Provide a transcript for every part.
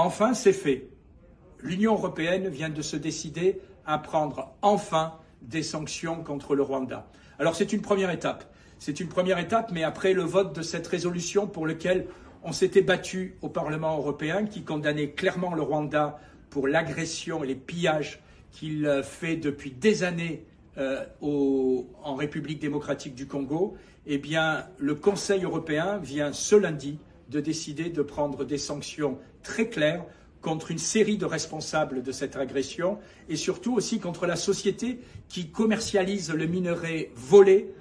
Enfin, c'est fait. L'Union européenne vient de se décider à prendre enfin des sanctions contre le Rwanda. Alors c'est une première étape. C'est une première étape, mais après le vote de cette résolution pour laquelle on s'était battu au Parlement européen, qui condamnait clairement le Rwanda pour l'agression et les pillages qu'il fait depuis des années en République démocratique du Congo, eh bien, le Conseil européen vient ce lundi de décider de prendre des sanctions très claires contre une série de responsables de cette agression et surtout aussi contre la société qui commercialise le minerai volé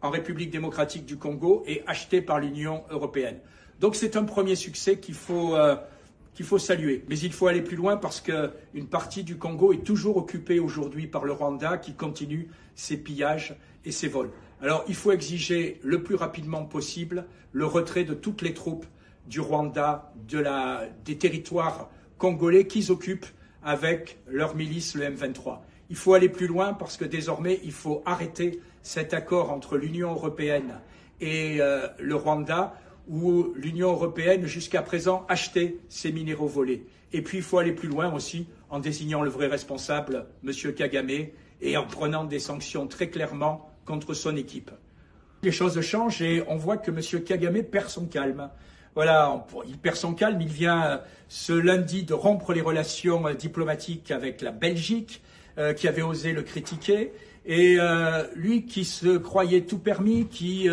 en République démocratique du Congo et acheté par l'Union européenne. Donc c'est un premier succès qu'il faut saluer. Mais il faut aller plus loin parce qu'une partie du Congo est toujours occupée aujourd'hui par le Rwanda qui continue ses pillages et ses vols. Alors il faut exiger le plus rapidement possible le retrait de toutes les troupes du Rwanda, des territoires congolais qu'ils occupent avec leur milice, le M23. Il faut aller plus loin parce que désormais, il faut arrêter cet accord entre l'Union européenne et le Rwanda, où l'Union européenne, jusqu'à présent, achetait ces minéraux volés. Et puis, il faut aller plus loin aussi en désignant le vrai responsable, M. Kagame, et en prenant des sanctions très clairement contre son équipe. Les choses changent et on voit que M. Kagame perd son calme. Voilà, il perd son calme, il vient ce lundi de rompre les relations diplomatiques avec la Belgique, qui avait osé le critiquer, et lui qui se croyait tout permis, qui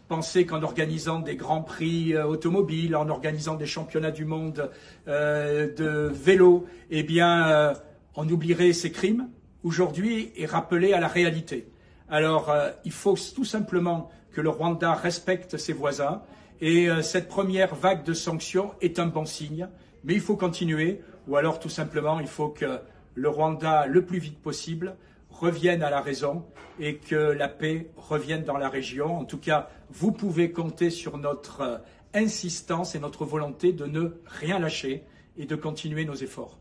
pensait qu'en organisant des grands prix automobiles, en organisant des championnats du monde de vélo, eh bien, on oublierait ses crimes, aujourd'hui est rappelé à la réalité. Alors, il faut tout simplement que le Rwanda respecte ses voisins, et cette première vague de sanctions est un bon signe, mais il faut continuer, ou alors tout simplement il faut que le Rwanda, le plus vite possible, revienne à la raison et que la paix revienne dans la région. En tout cas, vous pouvez compter sur notre insistance et notre volonté de ne rien lâcher et de continuer nos efforts.